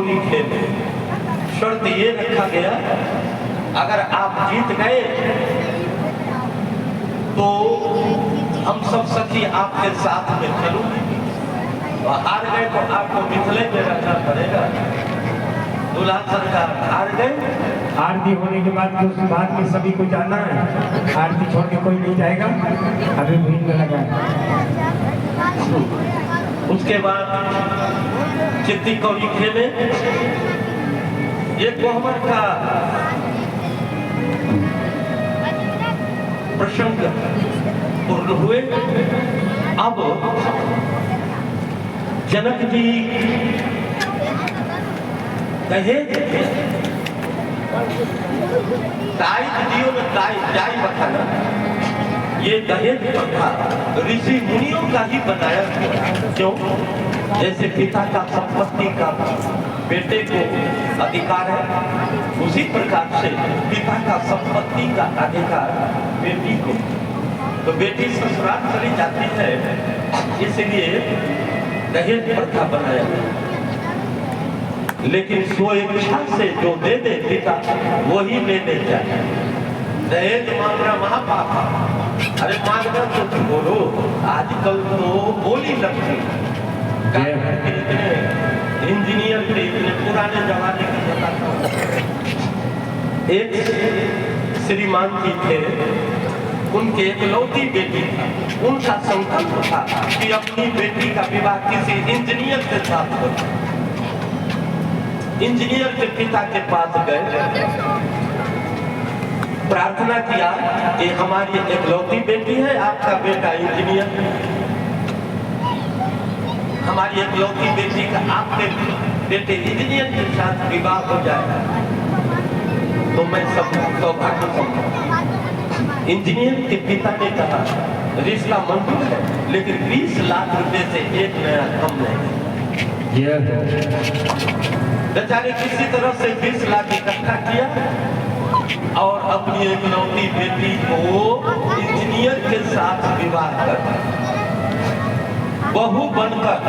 कौड़ी खेले। शर्त ये रखा गया, अगर आप जीत गए तो हम सब सखी आपके साथ में चलूंगे, और हार गए तो आपको मिथिले में रहना पड़ेगा। दूल्हा सरकार हार गए। आरती होने के बाद उस बाद में सभी को जाना है, आरती छोड़ के कोई नहीं जाएगा, अभी भीड़ में लगा है। उसके बाद चित्ती कौड़ी खेले। एक कोहबर का प्रसंग पूर्ण हुए। अब जनक जी दहेज बताना, ये दहेज प्रथा ऋषि मुनियों का ही बनाया गया। क्यों? जैसे पिता का संपत्ति का बेटे को अधिकार है, उसी प्रकार से पिता का संपत्ति का अधिकार बेटी को। तो बेटी ससुराल चली जाती है, इसलिए दहेज प्रथा बनाया गया। लेकिन स्वेच्छा से जो दे दे पिता वही लेने चाहिए। दहेज मांगना महापाप है। अरे मांगना तो बोलो, आजकल तो बोली लगती इंजीनियर थे, इतने पुराने जमाने की बता। एक श्रीमान जी थे, उनके इकलौती बेटी था। उनका संकल्प था कि अपनी बेटी का विवाह किसी इंजीनियर के साथ हो। इंजीनियर के पिता के पास गए, प्रार्थना किया कि हमारी इकलौती बेटी है, आपका बेटा इंजीनियर, हमारी इकलौती बेटी का आपके बेटे इंजीनियर के साथ विवाह हो जाए तो मैं सब सौभाग्य समझूंगा। इंजीनियर के पिता ने कहा रिश्ता मंजूर है, लेकिन 20 लाख रुपए से एक नया कम नहीं। बेचारे किसी तरह से 20 लाख इकट्ठा किया और अपनी इकलौती बेटी को इंजीनियर के साथ विवाह कर बहू बनकर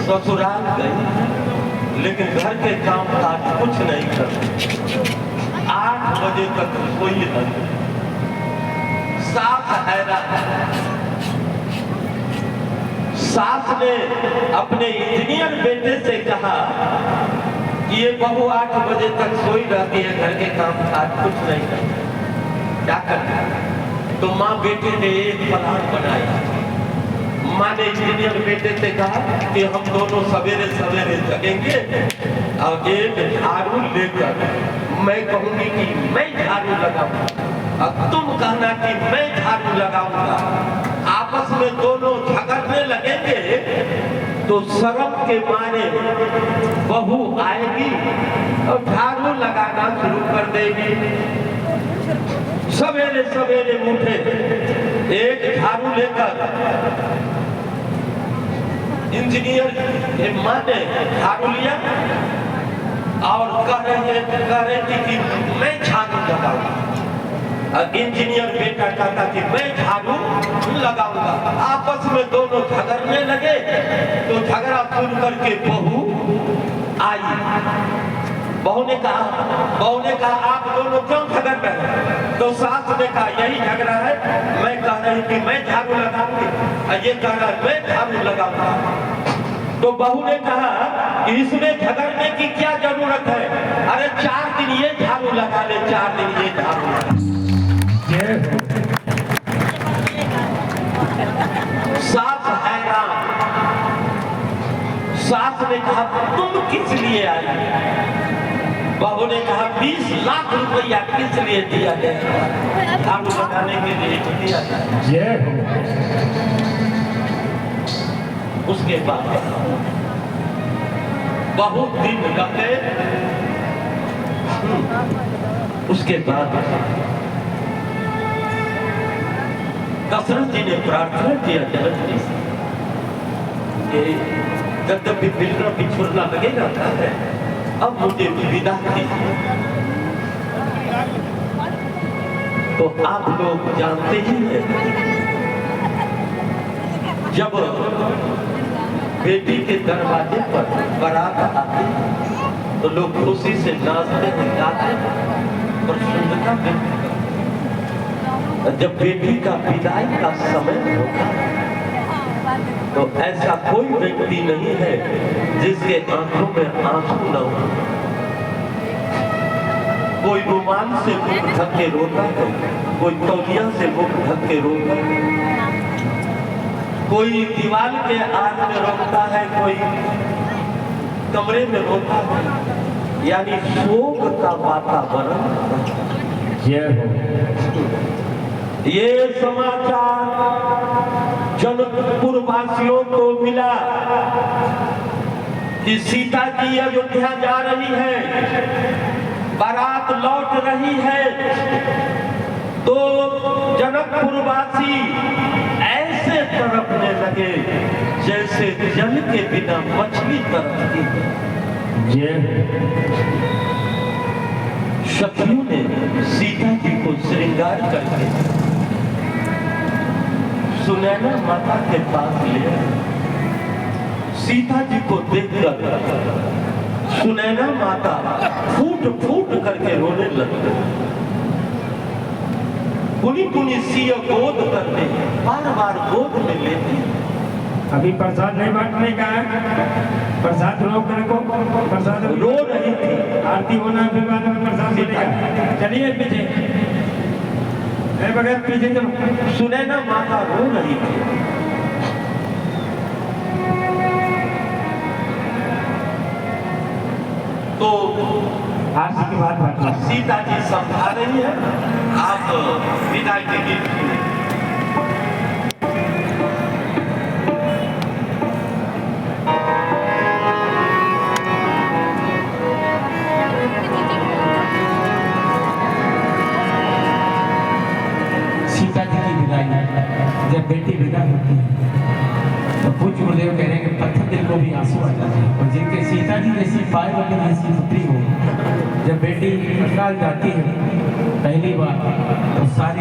ससुराल गई। लेकिन घर के काम काज कुछ नहीं करते। 8 बजे तक सोई नहीं। सास हैरान। सास ने अपने इंजीनियर बेटे से कहा कि ये बहू 8 बजे तक सोई रहती है, घर के काम काज कुछ नहीं करती, क्या करती? तो माँ बेटे ने एक प्लान बनाया। माँ ने इंजीनियर बेटे से कहा कि हम दोनों सवेरे सवेरे जगेंगे और एक झाड़ू लेकर मैं कहूंगी कि मैं झाड़ू लगाऊंगा और तुम कहना कि मैं झाड़ू लगाऊंगा। आपस में दोनों झगड़ने लगेंगे तो शर्म के मारे बहू आएगी और झाड़ू लगाना शुरू कर देगी। सवेरे सवेरे उठे, एक झाड़ू लेकर इंजीनियर के माँ ने झाड़ू लिया और कह रहे थे कि मैं झाड़ू लगाऊंगा। इंजीनियर बेटा कहता कि मैं झाड़ू लगाऊंगा। आपस में दोनों झगड़ने लगे तो झगड़ा सुन करके बहू आई। बहू ने कहा आप दोनों क्यों झगड़ रहे हैं? तो सास ने कहा यही झगड़ा है, मैं कह रही कि मैं झाड़ू लगाऊंगी और ये कह रहा है मैं झाड़ू लगाऊंगा। तो बहू ने कहा कि इसमें झगड़ने की क्या जरूरत है? अरे 4 दिन ये झाड़ू लगा ले, 4 दिन ये झाड़ू लगा। सास हैरान। सास ने कहा तुम किस लिए आई? बहू ने कहा 20 लाख रुपया किस लिए दिया गया? झाड़ू लगाने के लिए दिया गया। उसके बाद बहुत दिन रहे। उसके बाद दशरथ जी ने प्रार्थना किया जनक जी से कि जब भी मिलना बिछुड़ना लगेगा है, अब मुझे विदा कीजिए। तो आप लोग जानते ही हैं, जब बेटी के दरवाजे पर बारात आती तो लोग खुशी से नाचते हैं, गाते हैं, प्रसन्नता व्यक्त करते हैं। जब बेटी का विदाई का समय होता है तो ऐसा कोई व्यक्ति नहीं है जिसके आंखों में आंसू न हो। कोई रुमाल से मुख ढक के रोता है, कोई तौलिया से मुख ढक के रोता है, कोई दीवार के आग में रोता है, कोई कमरे में रोता है, यानी शोक का वातावरण। ये समाचार जनकपुर वासियों को मिला कि सीता जी अयोध्या जा रही है, बारात लौट रही है। तो जनकपुर वासी ऐसे तड़पने लगे जैसे जल के बिना मछली तड़पती है। सखियों ने सीता जी को श्रृंगार करके सुनैना माता के पास ले आए। सीता जी को देखकर सुनैना माता फूट फूट करके रोने लगते, पुनी पुनी सिया गोद करते, बार बार गोद में लेते। अभी प्रसाद नहीं बांटने का है, प्रसाद रोकने को, प्रसाद रो रही थी। आरती होना फिर बाद में प्रसाद मिलेगा। चलिए पीछे, बगैर पीछे चलो। सुनैना माता रो रही थी। तो आरती की बात बांटना। सीता जी समझा रही है, आप विदाई के गीत सुनिए। सीता जी की विदाई जब बेटी विदा होती है तो पूज्य गुरुदेव कह रहे हैं कि पत्थर दिल को भी आंसू आ जाते हैं। और जिनके सीता जी जैसी पाए वाली ऐसी पुत्री हो, जब बेटी ससुराल जाती है पहली बार तो सारी